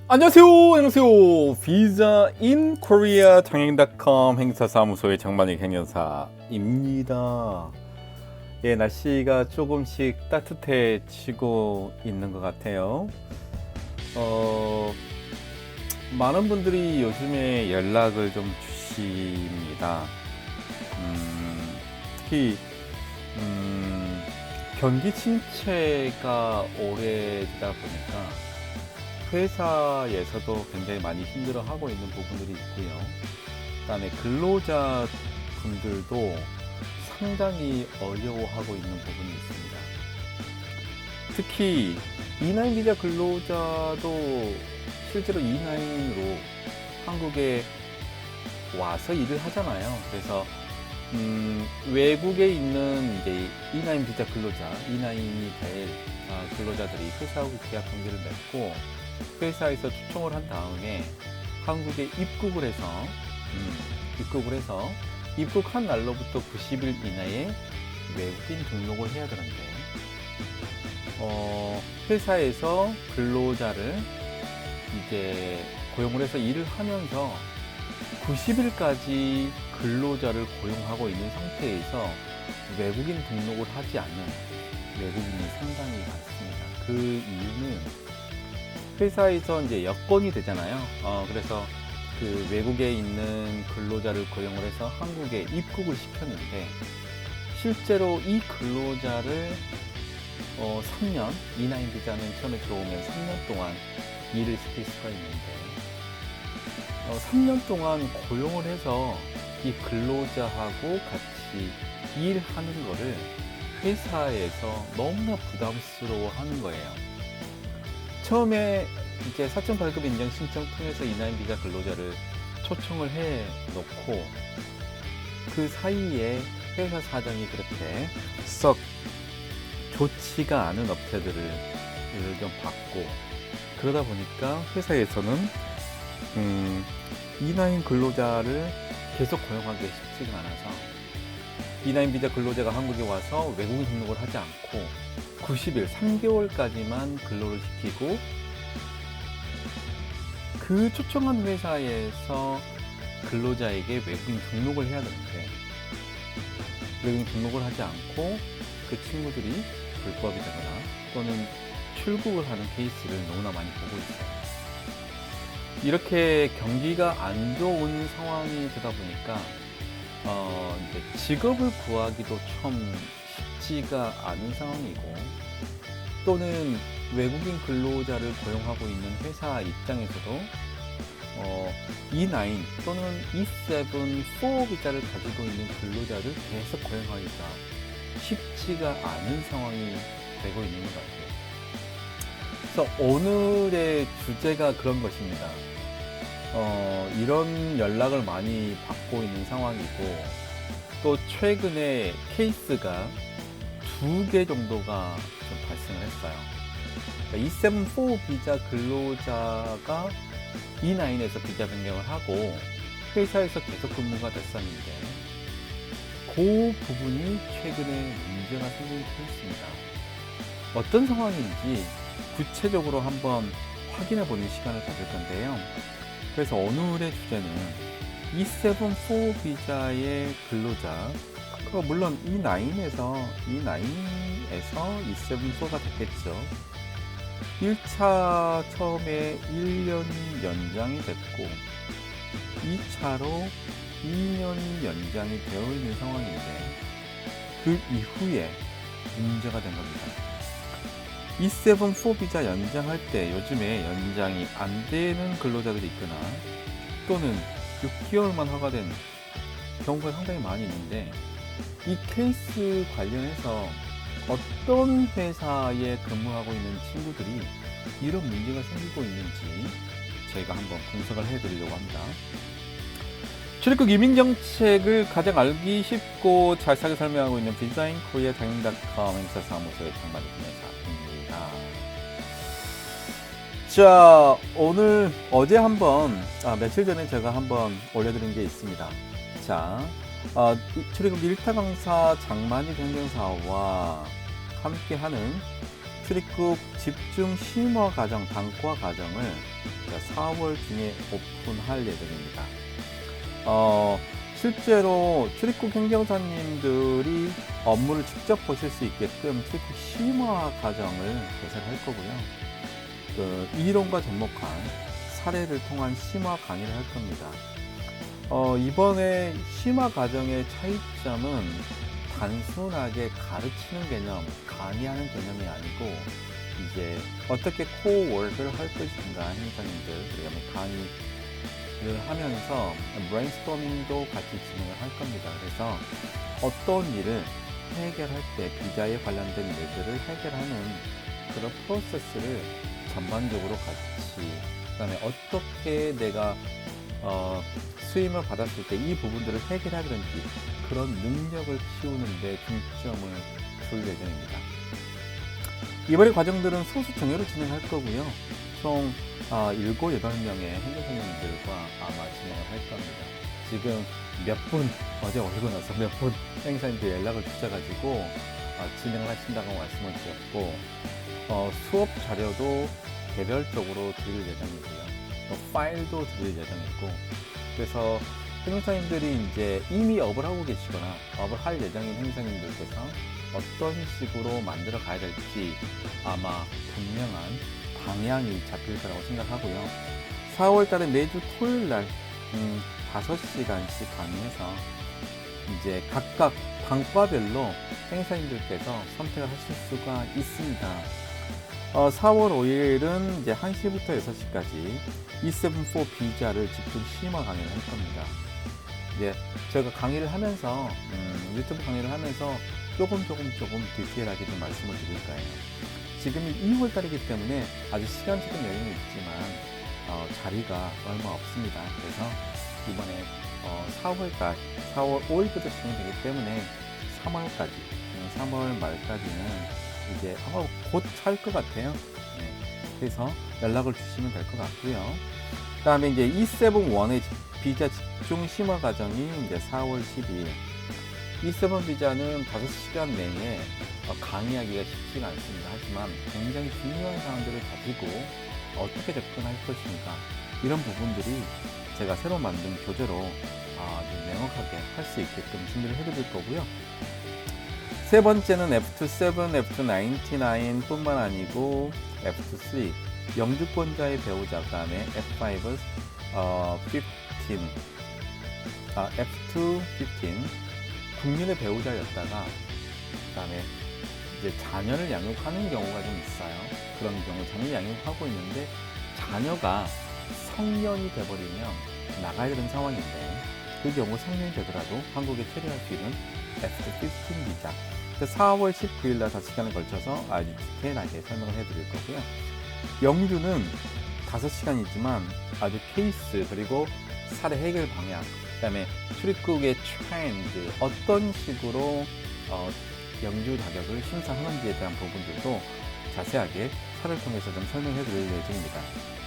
안녕하세요. 비자 인 코리아 장행닷컴 행사사무소의 장만익 행연사입니다. 예, 날씨가 조금씩 따뜻해지고 있는 것 같아요. 많은 분들이 요즘에 연락을 좀 주십니다. 특히 경기 침체가 오래되다 보니까 회사에서도 굉장히 많이 힘들어하고 있는 부분들이 있고요. 그다음에 근로자 분들도 상당히 어려워하고 있는 부분이 있습니다. 특히 E9 비자 근로자도 실제로 E9으로 한국에 와서 일을 하잖아요. 그래서 외국에 있는 이제 E9 비자 근로자, E9이 될 근로자들이 회사하고 계약 관계를 맺고 회사에서 초청을 한 다음에 한국에 입국을 해서 입국한 날로부터 90일 이내에 외국인 등록을 해야 되는데 회사에서 근로자를 이제 고용을 해서 일을 하면서 90일까지 근로자를 고용하고 있는 상태에서 외국인 등록을 하지 않는 외국인이 상당히 많습니다. 그 이유는 회사에서 이제 여건이 되잖아요. 그래서 그 외국에 있는 근로자를 고용을 해서 한국에 입국을 시켰는데 실제로 이 근로자를 3년, E9 비자는 처음에 들어오면 3년 동안 일을 시킬 수가 있는데 3년 동안 고용을 해서 이 근로자하고 같이 일하는 거를 회사에서 너무나 부담스러워 하는 거예요. 처음에 이제 4.8급 인정 신청 통해서 E9 비자 근로자를 초청을 해 놓고 그 사이에 회사 사정이 그렇게 썩 좋지가 않은 업체들을 좀 받고 그러다 보니까 회사에서는 E9 근로자를 계속 고용하기 쉽지가 않아서 E9 비자 근로자가 한국에 와서 외국인 등록을 하지 않고 90일, 3개월까지만 근로를 시키고 그 초청한 회사에서 근로자에게 외국인 등록을 해야 되는데 외국인 등록을 하지 않고 그 친구들이 불법이 되거나 또는 출국을 하는 케이스를 너무나 많이 보고 있어요. 이렇게 경기가 안 좋은 상황이 되다 보니까 이제 직업을 구하기도 참 쉽지가 않은 상황이고 또는 외국인 근로자를 고용하고 있는 회사 입장에서도 E9 또는 E7-4 비자를 가지고 있는 근로자를 계속 고용하기가 쉽지가 않은 상황이 되고 있는 것 같아요. 그래서 오늘의 주제가 그런 것입니다. 이런 연락을 많이 받고 있는 상황이고 또 최근에 케이스가 2개 정도가 좀 발생을 했어요. E7-4 비자 근로자가 E9에서 비자 변경을 하고 회사에서 계속 근무가 됐었는데 그 부분이 최근에 문제가 생긴 케이스입니다. 어떤 상황인지 구체적으로 한번 확인해 보는 시간을 가질 건데요. 그래서 오늘의 주제는 E7-4 비자의 근로자, 물론 E9에서 E7-4가 됐겠죠. 1차 처음에 1년 연장이 됐고 2차로 2년 연장이 되어 있는 상황인데 그 이후에 문제가 된 겁니다. E7-4 비자 연장할 때 요즘에 연장이 안 되는 근로자들이 있거나 또는 6개월만 허가된 경우가 상당히 많이 있는데 이 케이스 관련해서 어떤 회사에 근무하고 있는 친구들이 이런 문제가 생기고 있는지 저희가 한번 분석을 해드리려고 합니다. 출입국 이민정책을 가장 알기 쉽고 자세하게 설명하고 있는 비자 인 코리아 장행닷컴 행사사무소의 장만익 행사입니다. 자, 오늘 어제 며칠 전에 제가 한번 올려드린 게 있습니다. 자, 출입국 1타 강사 장만익 행정사와 함께하는 출입국 집중 심화 과정, 단과 과정을 4월 중에 오픈할 예정입니다. 실제로 출입국 행정사님들이 업무를 직접 보실 수 있게끔 출입국 심화 과정을 개설할 거고요. 이론과 접목한 사례를 통한 심화 강의를 할 겁니다. 이번에 심화 과정의 차이점은 단순하게 가르치는 개념, 강의하는 개념이 아니고 이제 어떻게 코워크를 할 것인가 행사님들, 그다음에 강의를 하면서 브레인스토밍도 같이 진행을 할 겁니다. 그래서 어떤 일을 해결할 때 비자에 관련된 일들을 해결하는 그런 프로세스를 전반적으로 같이, 그다음에 어떻게 내가 수임을 받았을 때 이 부분들을 해결해야 되는지 그런 능력을 키우는 데 중점을 둘 예정입니다. 이번에 과정들은 소수 정예로 진행할 거고요. 총 7, 8명의 행정선생님들과 아마 진행을 할 겁니다. 지금 몇 분, 어제 올리고 나서 몇 분 행사님들 연락을 주셔가지고 진행을 하신다고 말씀을 드렸고, 수업 자료도 개별적으로 드릴 예정이고요. 또 파일도 드릴 예정이고, 그래서 행사님들이 이제 이미 업을 하고 계시거나 업을 할 예정인 행사님들께서 어떤 식으로 만들어 가야 될지 아마 분명한 방향이 잡힐 거라고 생각하고요. 4월 달에 매주 토요일 날 5시간씩 강의해서 이제 각각 단과별로 행사님들께서 선택을 하실 수가 있습니다. 4월 5일은 이제 1시부터 6시까지 E74 비자를 집중 심화 강의를 할 겁니다. 이제 제가 강의를 하면서 유튜브 강의를 하면서 조금 디테일하게 좀 말씀을 드릴 거예요. 지금이 2월 달이기 때문에 아주 시간적인 여유는 있지만 자리가 얼마 없습니다. 그래서 이번에 4월 5일부터 진행되기 때문에 3월 말까지는 이제 아마 곧 찰 것 같아요. 네. 그래서 연락을 주시면 될 것 같고요. 그 다음에 이제 E71의 비자 집중 심화 과정이 이제 4월 12일. E7 비자는 5시간 내에 강의하기가 쉽지가 않습니다. 하지만 굉장히 중요한 사항들을 가지고 어떻게 접근할 것인가, 이런 부분들이 제가 새로 만든 교재로 아주 명확하게 할 수 있게끔 준비를 해드릴 거고요. 세 번째는 F27, F99 뿐만 아니고 F3, 영주권자의 배우자, 그 다음에 F5, 15, F2, 15, 국민의 배우자였다가 그 다음에 이제 자녀를 양육하는 경우가 좀 있어요. 그런 경우 자녀를 양육하고 있는데 자녀가 성년이 돼버리면 나가야 되는 상황인데, 그 경우 성년이 되더라도 한국에 체류할 수 있는 F15 비자, 4월 19일 날 5시간에 걸쳐서 아주 디테일하게 설명을 해드릴 거고요. 영주는 5시간이지만 아주 케이스, 그리고 사례 해결 방향, 그 다음에 출입국의 트렌드, 어떤 식으로 영주 자격을 심사하는지에 대한 부분들도 자세하게 사례를 통해서 좀 설명해 드릴 예정입니다.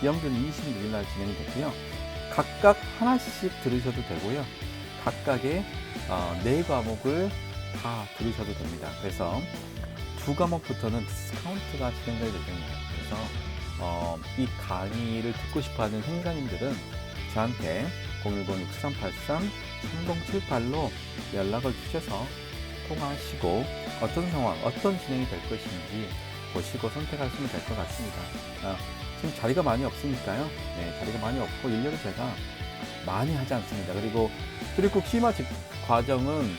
영주는 26일 날 진행이 됐고요. 각각 하나씩 들으셔도 되고요. 각각의 4과목을 다 들으셔도 됩니다. 그래서 2과목부터는 디스카운트가 진행될 예정이에요. 그래서 이 강의를 듣고 싶어하는 행사님들은 저한테 010-6383-3078로 연락을 주셔서 통화하시고 어떤 상황, 어떤 진행이 될 것인지 보시고 선택하시면 될 것 같습니다. 지금 자리가 많이 없으니까요. 네, 자리가 많이 없고 인력을 제가 많이 하지 않습니다. 그리고 출입국 심화 과정은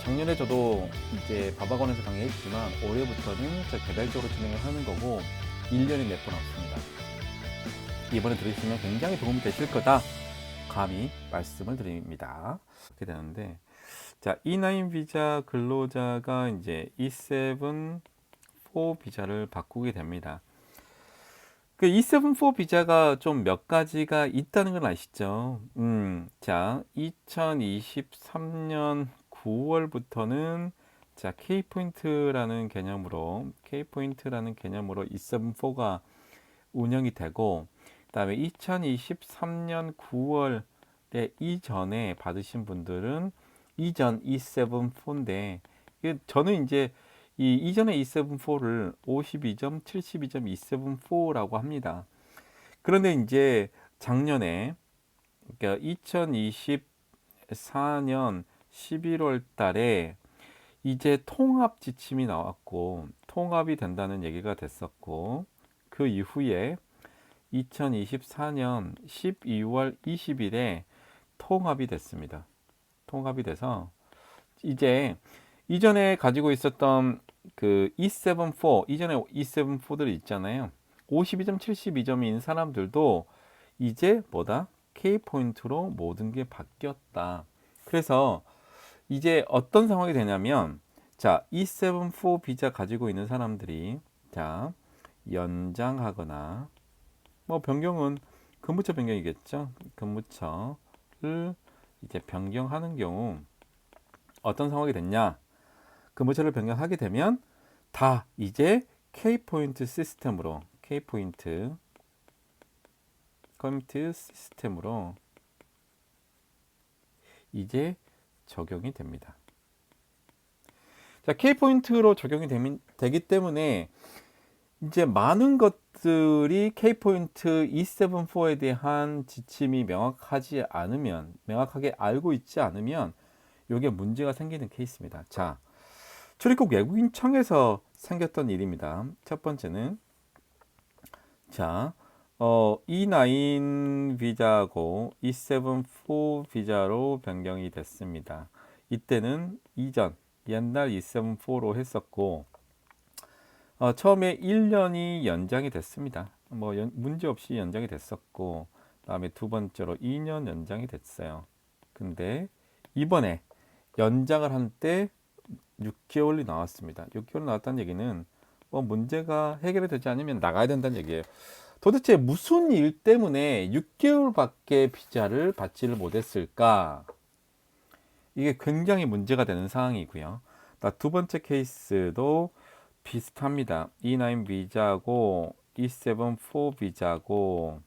작년에 저도 이제 바바건에서 강의했지만 올해부터는 제가 개별적으로 진행을 하는 거고 1년에 몇 번 없습니다. 이번에 들으시면 굉장히 도움이 되실 거다, 감히 말씀을 드립니다. 그렇게 되는데, 자, E9 비자 근로자가 이제 E7 4 비자를 바꾸게 됩니다. 그 E7 4 비자가 좀 몇 가지가 있다는 건 아시죠? 자, 2023년 9월부터는 자, K포인트라는 개념으로 E7 4가 운영이 되고, 그 다음에 2023년 9월에 이전에 받으신 분들은 이전 E7 4인데, 저는 이제 이 이전의 274를 52점, 72.274라고 합니다. 그런데 이제 작년에, 그러니까 2024년 11월 달에 이제 통합 지침이 나왔고 통합이 된다는 얘기가 됐었고, 그 이후에 2024년 12월 20일에 통합이 됐습니다. 통합이 돼서 이제 이전에 가지고 있었던 그 E74, 이전에 E74들이 있잖아요. 52점, 72점인 사람들도 이제 뭐다? K포인트로 모든 게 바뀌었다. 그래서 이제 어떤 상황이 되냐면, 자, E74 비자 가지고 있는 사람들이, 자, 연장하거나, 뭐 변경은 근무처 변경이겠죠. 근무처를 이제 변경하는 경우 어떤 상황이 됐냐? 근무처를 변경하게 되면 다 이제 K포인트 시스템으로, K포인트 커뮤니티 시스템으로 이제 적용이 됩니다. 자, K포인트로 적용이 되기 때문에 이제 많은 것들이 K포인트 E74에 대한 지침이 명확하게 알고 있지 않으면 이게 문제가 생기는 케이스입니다. 자, 출입국 외국인청에서 생겼던 일입니다. 첫 번째는, 자, E9 비자고 E74 비자로 변경이 됐습니다. 이때는 옛날 E74로 했었고, 처음에 1년이 연장이 됐습니다. 뭐 문제 없이 연장이 됐었고, 다음에 두 번째로 2년 연장이 됐어요. 근데 이번에 연장을 한 때 6개월이 나왔습니다. 6개월 나왔다는 얘기는 뭐 문제가 해결이 되지 않으면 나가야 된다는 얘기예요. 도대체 무슨 일 때문에 6개월밖에 비자를 받지를 못했을까? 이게 굉장히 문제가 되는 상황이고요. 두 번째 케이스도 비슷합니다. E9 비자고 E74 비자고,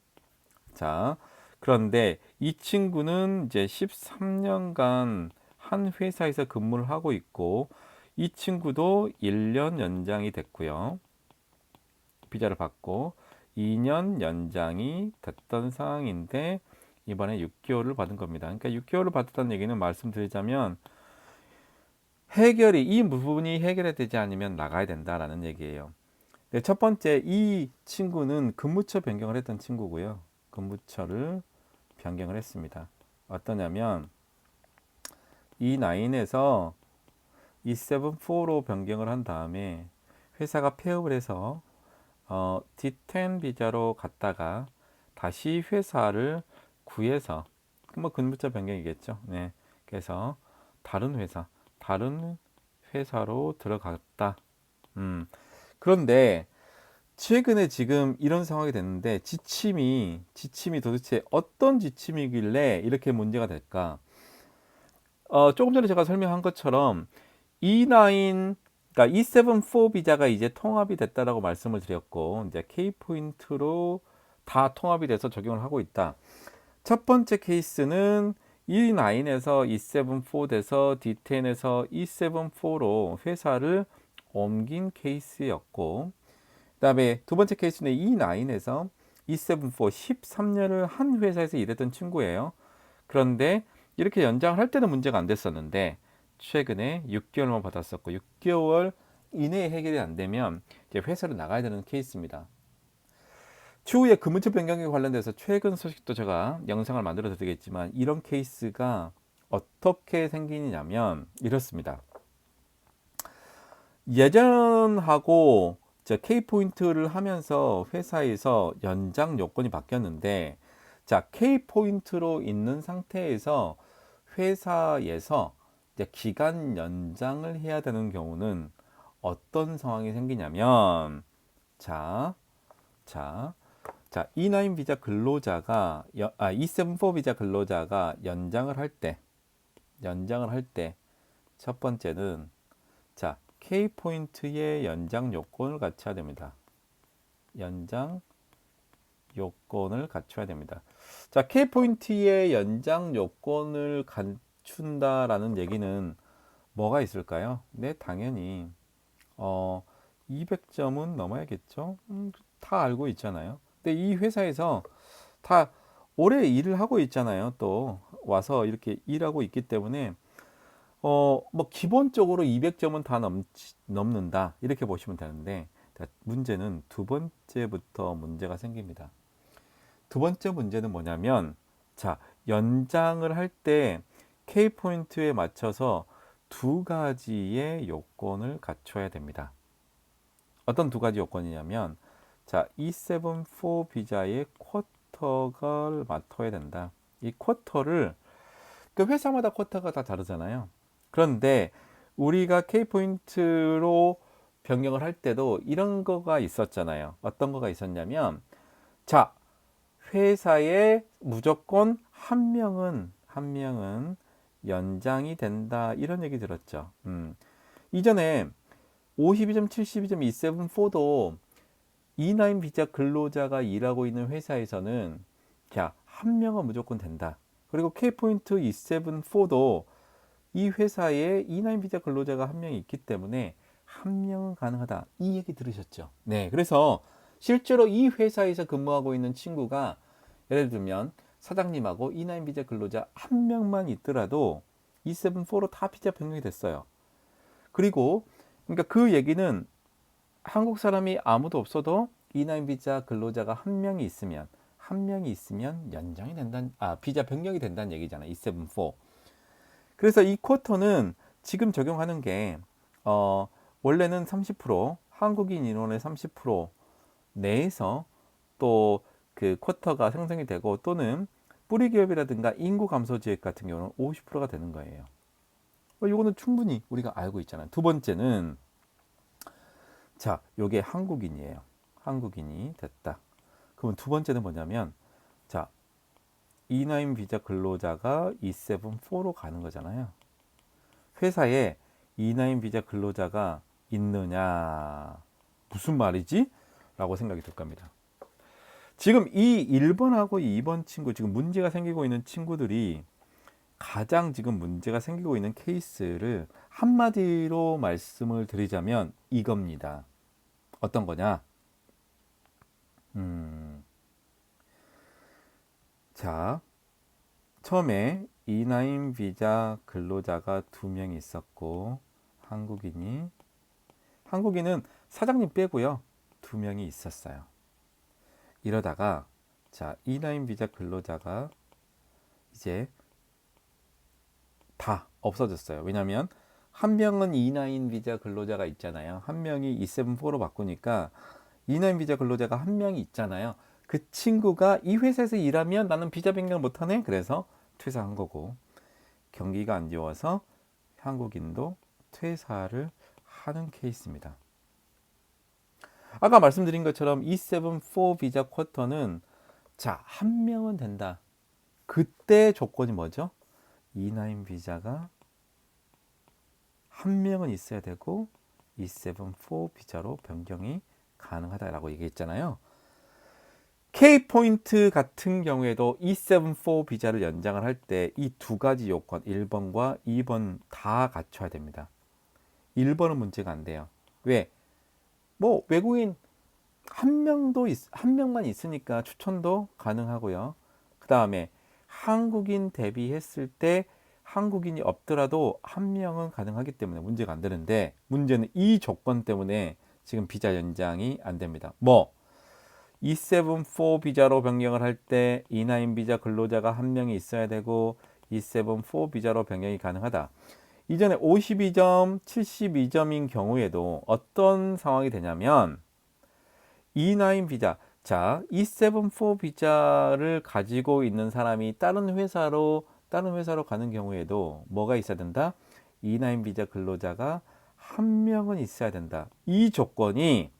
자, 그런데 이 친구는 이제 13년간 한 회사에서 근무를 하고 있고, 이 친구도 1년 연장이 됐고요. 비자를 받고 2년 연장이 됐던 상황인데 이번에 6개월을 받은 겁니다. 그러니까 6개월을 받았다는 얘기는, 말씀드리자면 이 부분이 해결이 되지 않으면 나가야 된다라는 얘기예요. 네, 첫 번째, 이 친구는 근무처 변경을 했던 친구고요. 근무처를 변경을 했습니다. 어떠냐면 E9에서 E74로 변경을 한 다음에 회사가 폐업을 해서 D10 비자로 갔다가 다시 회사를 구해서, 뭐 근무처 변경이겠죠. 네, 그래서 다른 회사로 들어갔다. 그런데 최근에 지금 이런 상황이 됐는데, 지침이 도대체 어떤 지침이길래 이렇게 문제가 될까? 조금 전에 제가 설명한 것처럼 E9, 그러니까 E74 비자가 이제 통합이 됐다라고 말씀을 드렸고, 이제 K포인트로 다 통합이 돼서 적용을 하고 있다. 첫 번째 케이스는 E9에서 E74 돼서 D10에서 E74로 회사를 옮긴 케이스였고, 그 다음에 두 번째 케이스는 E9에서 E74 13년을 한 회사에서 일했던 친구예요. 그런데 이렇게 연장을 할 때는 문제가 안 됐었는데 최근에 6개월만 받았었고, 6개월 이내에 해결이 안 되면 이제 회사를 나가야 되는 케이스입니다. 추후에 근무처 변경에 관련돼서 최근 소식도 제가 영상을 만들어 드리겠지만, 이런 케이스가 어떻게 생기냐면 이렇습니다. 예전하고 K포인트를 하면서 회사에서 연장 요건이 바뀌었는데, 자, K포인트로 있는 상태에서 회사에서 이제 기간 연장을 해야 되는 경우는 어떤 상황이 생기냐면, E9 비자 근로자가, E74 비자 근로자가 연장을 할 때, 첫 번째는, 자, K포인트의 연장 요건을 갖춰야 됩니다. 연장 요건을 갖춰야 됩니다. 자, K포인트의 연장 요건을 갖춘다라는 얘기는 뭐가 있을까요? 네, 당연히 어, 200점은 넘어야겠죠. 다 알고 있잖아요. 근데 이 회사에서 다 오래 일을 하고 있잖아요. 또 와서 이렇게 일하고 있기 때문에 뭐 기본적으로 200점은 다 넘는다 이렇게 보시면 되는데, 자, 문제는 두 번째부터 문제가 생깁니다. 두 번째 문제는 뭐냐면, 자, 연장을 할 때 K포인트에 맞춰서 두 가지의 요건을 갖춰야 됩니다. 어떤 두 가지 요건이냐면, 자, E74 비자의 쿼터를 맡아야 된다. 이 쿼터를, 그 회사마다 쿼터가 다 다르잖아요. 그런데 우리가 K포인트로 변경을 할 때도 이런 거가 있었잖아요. 어떤 거가 있었냐면, 자, 회사에 무조건 한 명은 연장이 된다 이런 얘기 들었죠. 이전에 52점, 72점, 274도 E9 비자 근로자가 일하고 있는 회사에서는 자, 한 명은 무조건 된다. 그리고 K포인트 274도 이 회사에 E9 비자 근로자가 한 명이 있기 때문에 한 명은 가능하다. 이 얘기 들으셨죠? 네. 그래서 실제로 이 회사에서 근무하고 있는 친구가 예를 들면 사장님하고 E9 비자 근로자 한 명만 있더라도 E74로 다 비자 변경이 됐어요. 그리고 그러니까 그 얘기는 한국 사람이 아무도 없어도 E9 비자 근로자가 한 명이 있으면 연장이 된다는, 비자 변경이 된다는 얘기잖아요. E74. 그래서 이 쿼터는 지금 적용하는 게 원래는 30%, 한국인 인원의 30% 내에서 또 그 쿼터가 생성이 되고, 또는 뿌리 기업이라든가 인구 감소 지역 같은 경우는 50%가 되는 거예요. 이거는 충분히 우리가 알고 있잖아요. 두 번째는, 자, 요게 한국인이에요. 한국인이 됐다. 그러면 두 번째는 뭐냐면, 자, E9 비자 근로자가 E74로 가는 거잖아요. 회사에 E9 비자 근로자가 있느냐, 무슨 말이지? 라고 생각이 들 겁니다. 지금 이 1번하고 2번 친구, 지금 문제가 생기고 있는 친구들이 가장 지금 문제가 생기고 있는 케이스를 한마디로 말씀을 드리자면 이겁니다. 어떤 거냐? 자, 처음에 E9 비자 근로자가 2명이 있었고, 한국인은 사장님 빼고요 2명이 있었어요. 이러다가 자, E9 비자 근로자가 이제 다 없어졌어요. 왜냐하면 한 명은 E9 비자 근로자가 있잖아요. 한 명이 E74로 바꾸니까 E9 비자 근로자가 한 명이 있잖아요. 그 친구가 이 회사에서 일하면 나는 비자 변경을 못하네. 그래서 퇴사한 거고, 경기가 안 좋아서 한국인도 퇴사를 하는 케이스입니다. 아까 말씀드린 것처럼 E74 비자 쿼터는 자, 한 명은 된다. 그때 조건이 뭐죠? E9 비자가 한 명은 있어야 되고 E74 비자로 변경이 가능하다라고 얘기했잖아요. K포인트 같은 경우에도 E74 비자를 연장을 할 때 이 두 가지 요건 1번과 2번 다 갖춰야 됩니다. 1번은 문제가 안 돼요. 왜? 뭐 외국인 한 명만 있으니까 추천도 가능하고요. 그 다음에 한국인 대비했을 때 한국인이 없더라도 한 명은 가능하기 때문에 문제가 안 되는데, 문제는 이 조건 때문에 지금 비자 연장이 안 됩니다. 뭐 E74 비자로 변경을 할 때 E9 비자 근로자가 한 명이 있어야 되고 E74 비자로 변경이 가능하다. 이전에 52점, 72점인 경우에도 어떤 상황이 되냐면 E9 비자, 자, E74 비자를 가지고 있는 사람이 다른 회사로 가는 경우에도 뭐가 있어야 된다? E9 비자 근로자가 한 명은 있어야 된다. 이 조건이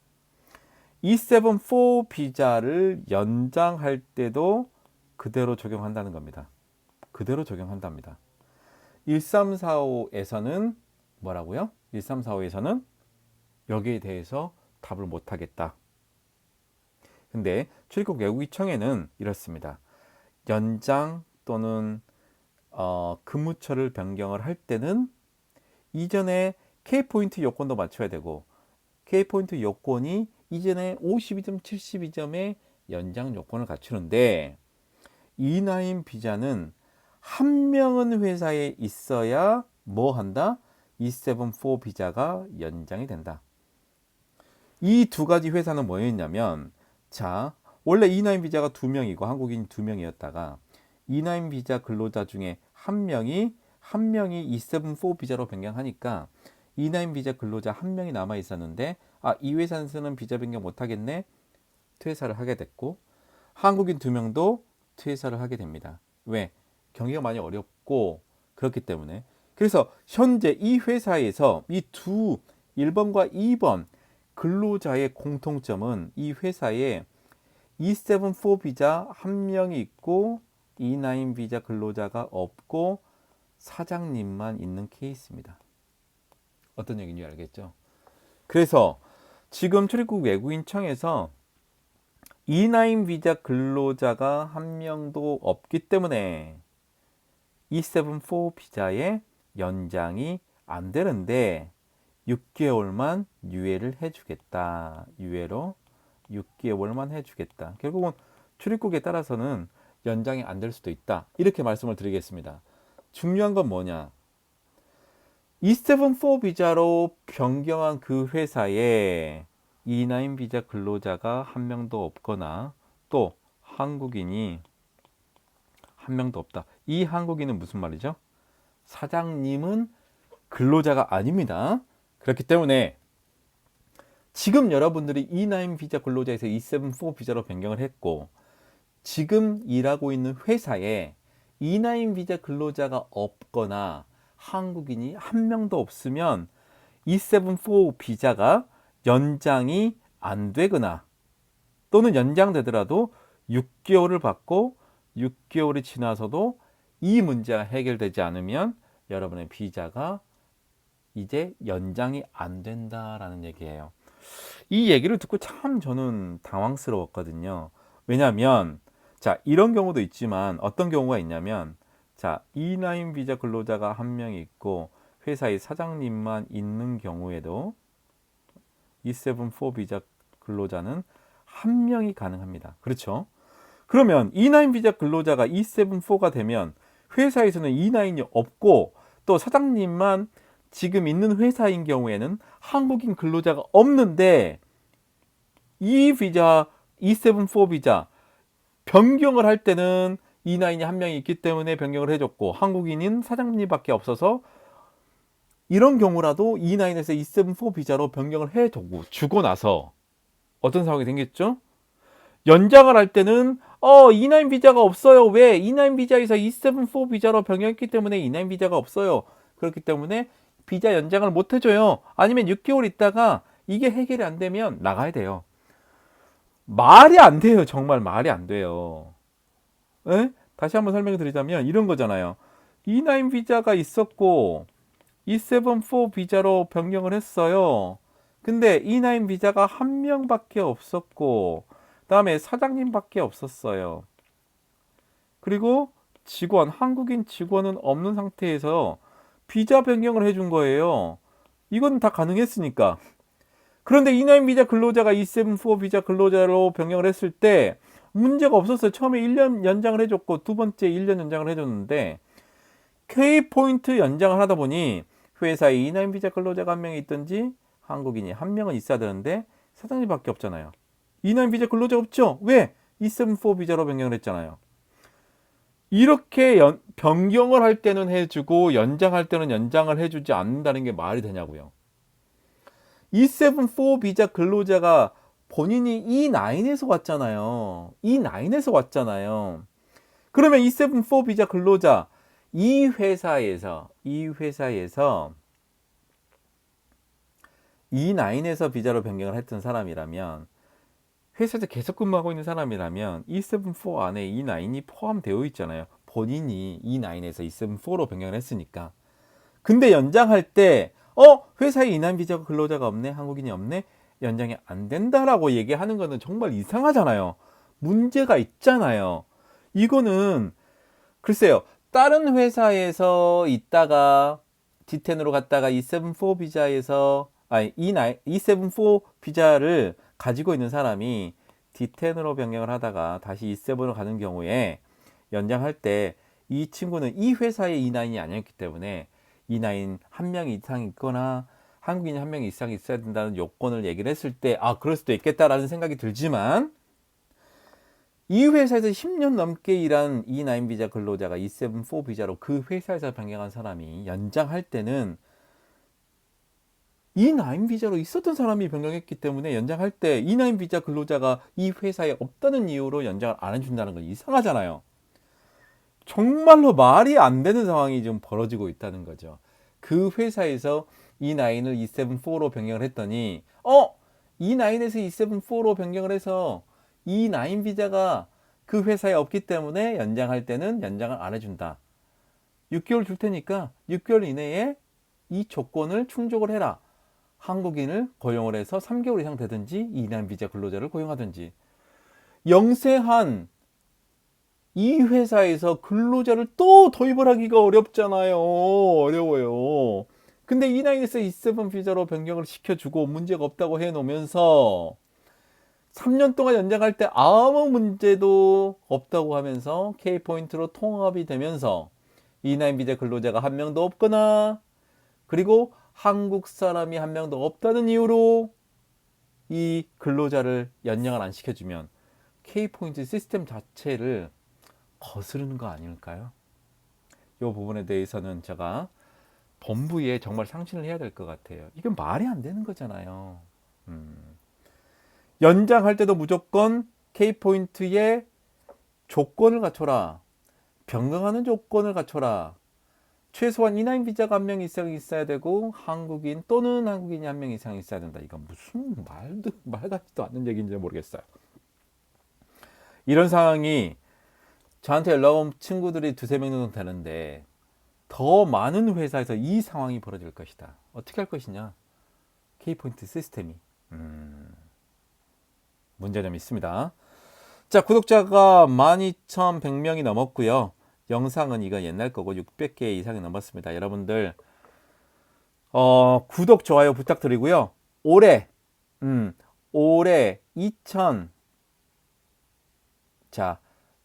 E74 비자를 연장할 때도 그대로 적용한다는 겁니다. 그대로 적용한답니다. 1345에서는 뭐라고요? 1345에서는 여기에 대해서 답을 못 하겠다. 근데 출입국 외국위청에는 이렇습니다. 연장 또는 근무처를 변경을 할 때는 이전에 K포인트 요건도 맞춰야 되고 K포인트 요건이 이전에 52점, 72점의 연장 요건을 갖추는데 E9 비자는 한 명은 회사에 있어야 뭐 한다? E74 비자가 연장이 된다. 이 두 가지 회사는 뭐였냐면, 자, 원래 E9 비자가 2명이고 한국인 2명이었다가 E9 비자 근로자 중에 한 명이 E74 비자로 변경하니까 E9 비자 근로자 한 명이 남아 있었는데, 이 회사에서는 비자 변경 못 하겠네. 퇴사를 하게 됐고, 한국인 2명도 퇴사를 하게 됩니다. 왜? 경기가 많이 어렵고 그렇기 때문에. 그래서 현재 이 회사에서 이 두 1번과 2번 근로자의 공통점은 이 회사에 E74 비자 한 명이 있고 E9 비자 근로자가 없고 사장님만 있는 케이스입니다. 어떤 얘기인지 알겠죠? 그래서 지금 출입국 외국인청에서 E9 비자 근로자가 한 명도 없기 때문에 E74 비자의 연장이 안 되는데 6개월만 유예를 해주겠다. 유예로 6개월만 해주겠다. 결국은 출입국에 따라서는 연장이 안 될 수도 있다. 이렇게 말씀을 드리겠습니다. 중요한 건 뭐냐? E74 비자로 변경한 그 회사에 E9 비자 근로자가 한 명도 없거나 또 한국인이 한 명도 없다. 이 한국인은 무슨 말이죠? 사장님은 근로자가 아닙니다. 그렇기 때문에 지금 여러분들이 E9 비자 근로자에서 E74 비자로 변경을 했고 지금 일하고 있는 회사에 E9 비자 근로자가 없거나 한국인이 한 명도 없으면 E74 비자가 연장이 안 되거나 또는 연장되더라도 6개월을 받고 6개월이 지나서도 이 문제가 해결되지 않으면 여러분의 비자가 이제 연장이 안 된다라는 얘기예요. 이 얘기를 듣고 참 저는 당황스러웠거든요. 왜냐하면 자, 이런 경우도 있지만 어떤 경우가 있냐면 자, E9 비자 근로자가 한 명 있고 회사의 사장님만 있는 경우에도 E74 비자 근로자는 한 명이 가능합니다. 그렇죠? 그러면 E9 비자 근로자가 E74가 되면 회사에서는 E9이 없고 또 사장님만 지금 있는 회사인 경우에는 한국인 근로자가 없는데 이 비자 E74 비자 변경을 할 때는 E9이 한 명이 있기 때문에 변경을 해줬고 한국인인 사장님밖에 없어서 이런 경우라도 E9에서 E74 비자로 변경을 해주고 나서 어떤 상황이 생겼죠? 연장을 할 때는 E9 비자가 없어요. 왜? E9 비자에서 E74 비자로 변경했기 때문에 E9 비자가 없어요. 그렇기 때문에 비자 연장을 못 해줘요. 아니면 6개월 있다가 이게 해결이 안 되면 나가야 돼요. 말이 안 돼요. 정말 말이 안 돼요. 에? 다시 한번 설명을 드리자면 이런 거잖아요. E9 비자가 있었고 E74 비자로 변경을 했어요. 근데 E9 비자가 한 명밖에 없었고 다음에 사장님밖에 없었어요. 그리고 직원, 한국인 직원은 없는 상태에서 비자 변경을 해준 거예요. 이건 다 가능했으니까. 그런데 E9 비자 근로자가 E74 비자 근로자로 변경을 했을 때 문제가 없었어요. 처음에 1년 연장을 해줬고 두 번째 1년 연장을 해줬는데 K포인트 연장을 하다 보니 회사에 E9 비자 근로자가 한 명이 있든지 한국인이 한 명은 있어야 되는데 사장님밖에 없잖아요. E9 비자 근로자 없죠? 왜? E74 비자로 변경을 했잖아요. 이렇게 변경을 할 때는 해주고 연장할 때는 연장을 해주지 않는다는 게 말이 되냐고요. E74 비자 근로자가 본인이 E9에서 왔잖아요. E9에서 왔잖아요. 그러면 E74 비자 근로자 이 회사에서 E9에서 비자로 변경을 했던 사람이라면 회사에서 계속 근무하고 있는 사람이라면 E74 안에 E9이 포함되어 있잖아요. 본인이 E9에서 E74로 변경을 했으니까. 근데 연장할 때 회사에 E9 비자 근로자가 없네, 한국인이 없네, 연장이 안 된다라고 얘기하는 거는 정말 이상하잖아요. 문제가 있잖아요. 이거는 글쎄요, 다른 회사에서 있다가 D10으로 갔다가 E74 비자에서 E74 비자를 가지고 있는 사람이 D10으로 변경을 하다가 다시 E7으로 가는 경우에 연장할 때 이 친구는 이 회사의 E9이 아니었기 때문에 E9 한 명 이상 있거나 한국인이 한 명 이상 있어야 된다는 요건을 얘기를 했을 때 그럴 수도 있겠다라는 생각이 들지만, 이 회사에서 10년 넘게 일한 E9 비자 근로자가 E74 비자로 그 회사에서 변경한 사람이 연장할 때는 E9 비자로 있었던 사람이 변경했기 때문에 연장할 때 E9 비자 근로자가 이 회사에 없다는 이유로 연장을 안 해준다는 건 이상하잖아요. 정말로 말이 안 되는 상황이 좀 벌어지고 있다는 거죠. 그 회사에서 E9을 E74로 변경을 했더니 E9에서 E74로 변경을 해서 E9 비자가 그 회사에 없기 때문에 연장할 때는 연장을 안 해준다. 6개월 줄 테니까 6개월 이내에 이 조건을 충족을 해라. 한국인을 고용을 해서 3개월 이상 되든지 E9 비자 근로자를 고용하든지. 영세한 이 회사에서 근로자를 또 도입을 하기가 어렵잖아요. 어려워요. 근데 E9에서 E7 비자로 변경을 시켜주고 문제가 없다고 해놓으면서 3년 동안 연장할 때 아무 문제도 없다고 하면서 K포인트로 통합이 되면서 E9 비자 근로자가 한 명도 없거나, 그리고 한국 사람이 한 명도 없다는 이유로 이 근로자를 연장을 안 시켜주면 K포인트 시스템 자체를 거스르는 거 아닐까요? 이 부분에 대해서는 제가 본부에 정말 상신을 해야 될 것 같아요. 이건 말이 안 되는 거잖아요. 연장할 때도 무조건 K포인트의 조건을 갖춰라. 변경하는 조건을 갖춰라. 최소한 E9 비자가 한 명 이상 있어야 되고 한국인 또는 한국인이 한 명 이상 있어야 된다. 이건 무슨 말 같지도 않는 얘기인지 모르겠어요. 이런 상황이 저한테 연락 온 친구들이 두세 명 정도 되는데 더 많은 회사에서 이 상황이 벌어질 것이다. 어떻게 할 것이냐? K포인트 시스템이 문제점이 있습니다. 자, 구독자가 12,100명이 넘었고요. 영상은 이거 옛날 거고 600개 이상이 넘었습니다. 여러분들 구독, 좋아요 부탁드리고요. 올해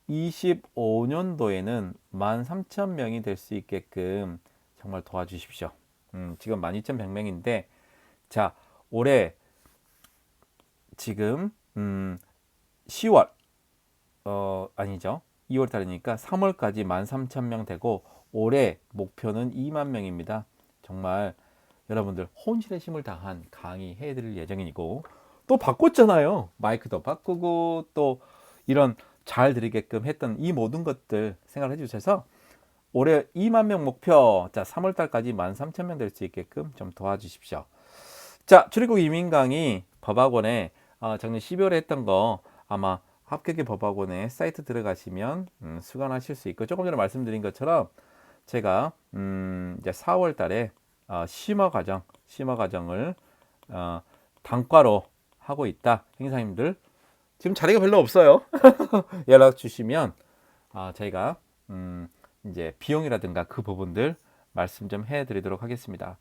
25년도에는 13,000명이 될 수 있게끔 정말 도와주십시오. 지금 12,100명인데 자, 올해 지금 10월 아니죠. 2월 달이니까 3월까지 13,000명 되고 올해 목표는 2만 명입니다. 정말 여러분들 혼신의 힘을 다한 강의 해드릴 예정이고, 또 바꿨잖아요. 마이크도 바꾸고 또 이런 잘 드리게끔 했던 이 모든 것들 생각해 주셔서 올해 2만 명 목표, 자 3월 달까지 13,000명 될 수 있게끔 좀 도와주십시오. 자, 출입국 이민 강의 법학원에 작년 12월에 했던 거 아마 합격의 법학원에 사이트 들어가시면 수강하실 수 있고, 조금 전에 말씀드린 것처럼 제가 이제 4월 달에 심화 과정을 단과로 하고 있다. 행사님들 지금 자리가 별로 없어요. 연락 주시면 저희가 이제 비용이라든가 그 부분들 말씀 좀 해드리도록 하겠습니다.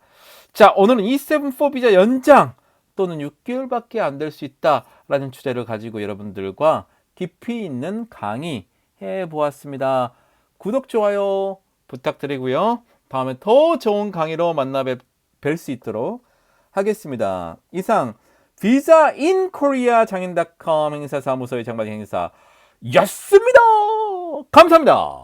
자, 오늘은 E74 비자 연장 또는 6개월밖에 안 될 수 있다라는 주제를 가지고 여러분들과 깊이 있는 강의 해보았습니다. 구독, 좋아요 부탁드리고요. 다음에 더 좋은 강의로 만나 뵐 수 있도록 하겠습니다. 이상 비자 인 코리아 장인.com 행사사무소의 장박 행사였습니다. 감사합니다.